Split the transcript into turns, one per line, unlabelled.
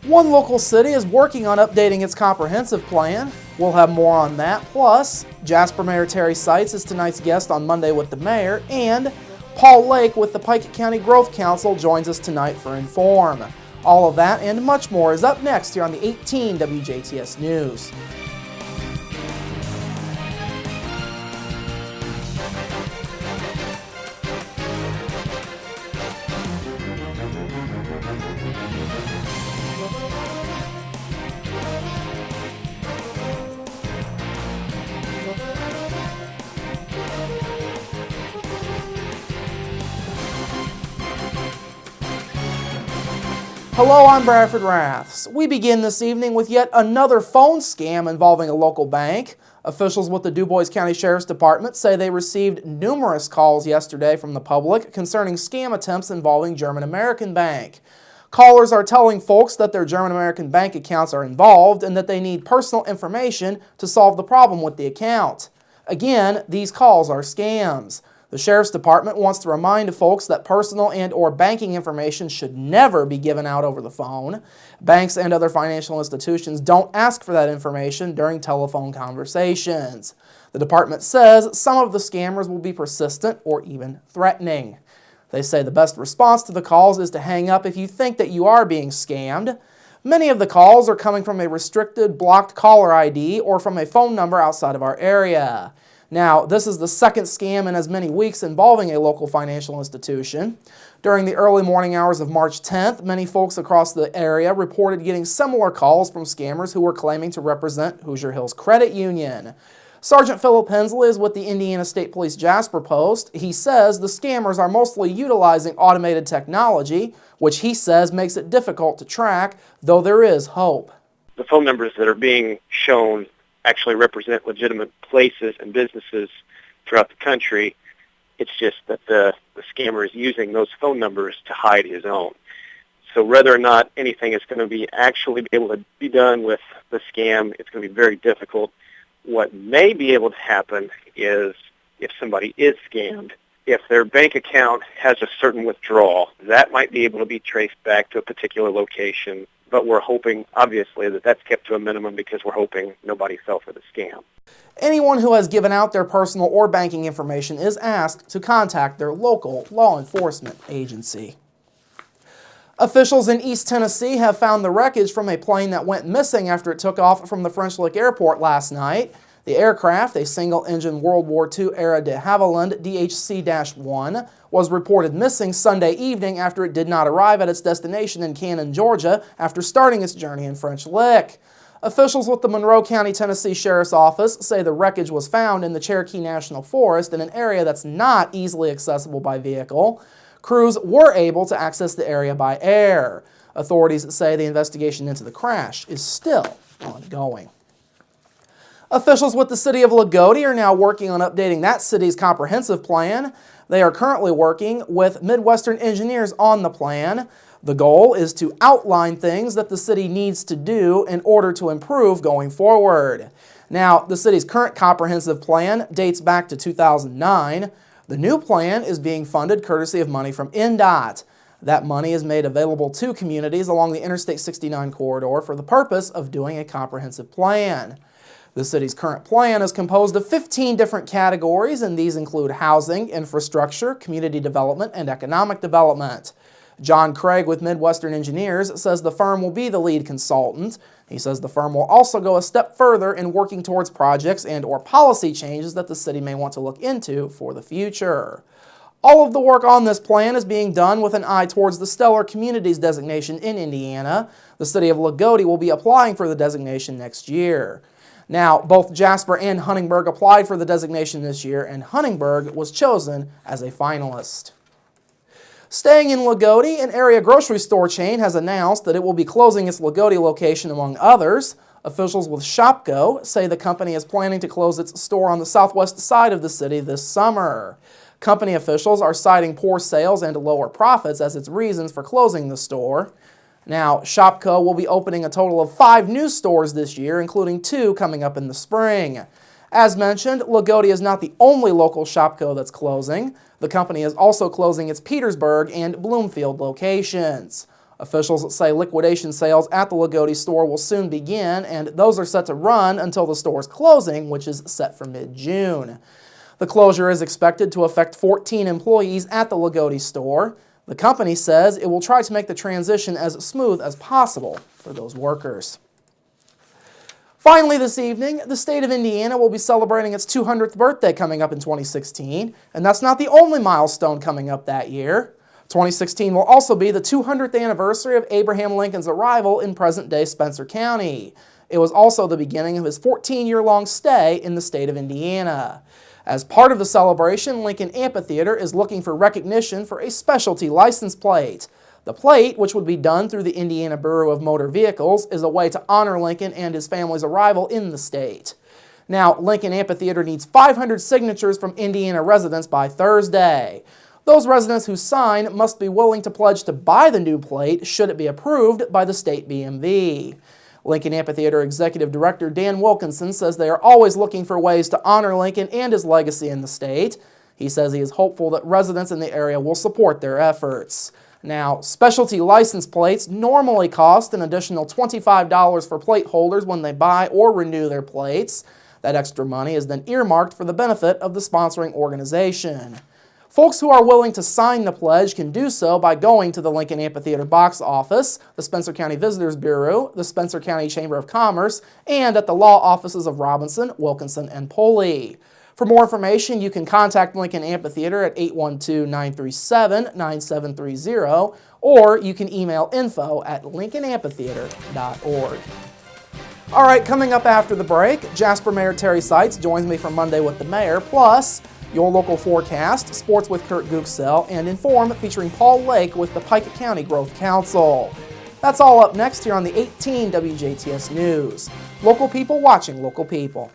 One local city is working on updating its comprehensive plan. We'll have more on that. Plus, Jasper Mayor Terry Seitz is tonight's guest on Monday with the mayor, and Paul Lake with the Pike County Growth Council joins us tonight for Inform. All of that and much more is up next here on the 18 WJTS News. Hello, I'm Bradford Raths. We begin this evening with yet another phone scam involving a local bank. Officials with the Dubois County Sheriff's Department say they received numerous calls yesterday from the public concerning scam attempts involving German American Bank. Callers are telling folks that their German American Bank accounts are involved and that they need personal information to solve the problem with the account. Again, these calls are scams. The Sheriff's Department wants to remind folks that personal and/or banking information should never be given out over the phone. Banks and other financial institutions don't ask for that information during telephone conversations. The department says some of the scammers will be persistent or even threatening. They say the best response to the calls is to hang up if you think that you are being scammed. Many of the calls are coming from a restricted blocked caller ID or from a phone number outside of our area. Now, this is the second scam in as many weeks involving a local financial institution. During the early morning hours of March 10th, many folks across the area reported getting similar calls from scammers who were claiming to represent Hoosier Hills Credit Union. Sergeant Philip Hensley is with the Indiana State Police Jasper Post. He says the scammers are mostly utilizing automated technology, which he says makes it difficult to track, though there is hope.
The phone numbers that are being shown actually represent legitimate places and businesses throughout the country. It's just that the scammer is using those phone numbers to hide his own. So whether or not anything is going to be actually be able to be done with the scam, it's going to be very difficult. What may be able to happen is if somebody is scammed, if their bank account has a certain withdrawal, that might be able to be traced back to a particular location. But we're hoping, obviously, that that's kept to a minimum because we're hoping nobody fell for the scam.
Anyone who has given out their personal or banking information is asked to contact their local law enforcement agency. Officials in East Tennessee have found the wreckage from a plane that went missing after it took off from the French Lick Airport last night. The aircraft, a single-engine World War II-era de Havilland DHC-1, was reported missing Sunday evening after it did not arrive at its destination in Cannon, Georgia, after starting its journey in French Lick. Officials with the Monroe County, Tennessee Sheriff's Office say the wreckage was found in the Cherokee National Forest in an area that's not easily accessible by vehicle. Crews were able to access the area by air. Authorities say the investigation into the crash is still ongoing. Officials with the city of Lagodi are now working on updating that city's comprehensive plan. They are currently working with Midwestern engineers on the plan. The goal is to outline things that the city needs to do in order to improve going forward. Now, the city's current comprehensive plan dates back to 2009. The new plan is being funded courtesy of money from NDOT. That money is made available to communities along the Interstate 69 corridor for the purpose of doing a comprehensive plan. The city's current plan is composed of 15 different categories, and these include housing, infrastructure, community development, and economic development. John Craig with Midwestern Engineers says the firm will be the lead consultant. He says the firm will also go a step further in working towards projects and/or policy changes that the city may want to look into for the future. All of the work on this plan is being done with an eye towards the Stellar Communities designation in Indiana. The city of Lagodi will be applying for the designation next year. Now, both Jasper and Huntingburg applied for the designation this year, and Huntingburg was chosen as a finalist. Staying in Lagodi, an area grocery store chain has announced that it will be closing its Lagodi location among others. Officials with Shopko say the company is planning to close its store on the southwest side of the city this summer. Company officials are citing poor sales and lower profits as its reasons for closing the store. Now, Shopko will be opening a total of 5 new stores this year, including 2 coming up in the spring. As mentioned, Lagodi is not the only local Shopko that's closing. The company is also closing its Petersburg and Bloomfield locations. Officials say liquidation sales at the Lagodi store will soon begin, and those are set to run until the store's closing, which is set for mid-June. The closure is expected to affect 14 employees at the Lagodi store. The company says it will try to make the transition as smooth as possible for those workers. Finally this evening, the state of Indiana will be celebrating its 200th birthday coming up in 2016, and that's not the only milestone coming up that year. 2016 will also be the 200th anniversary of Abraham Lincoln's arrival in present-day Spencer County. It was also the beginning of his 14-year-long stay in the state of Indiana. As part of the celebration, Lincoln Amphitheater is looking for recognition for a specialty license plate. The plate, which would be done through the Indiana Bureau of Motor Vehicles, is a way to honor Lincoln and his family's arrival in the state. Now, Lincoln Amphitheater needs 500 signatures from Indiana residents by Thursday. Those residents who sign must be willing to pledge to buy the new plate should it be approved by the state BMV. Lincoln Amphitheater Executive Director Dan Wilkinson says they are always looking for ways to honor Lincoln and his legacy in the state. He says he is hopeful that residents in the area will support their efforts. Now, specialty license plates normally cost an additional $25 for plate holders when they buy or renew their plates. That extra money is then earmarked for the benefit of the sponsoring organization. Folks who are willing to sign the pledge can do so by going to the Lincoln Amphitheater box office, the Spencer County Visitors Bureau, the Spencer County Chamber of Commerce, and at the law offices of Robinson, Wilkinson, and Poley. For more information, you can contact Lincoln Amphitheater at 812-937-9730, or you can email info@lincolnamphitheater.org. All right, coming up after the break, Jasper Mayor Terry Seitz joins me for Monday with the Mayor, plus your local forecast, sports with Kurt Gooksell, and Inform featuring Paul Lake with the Pike County Growth Council. That's all up next here on the 18 WJTS News. Local people watching local people.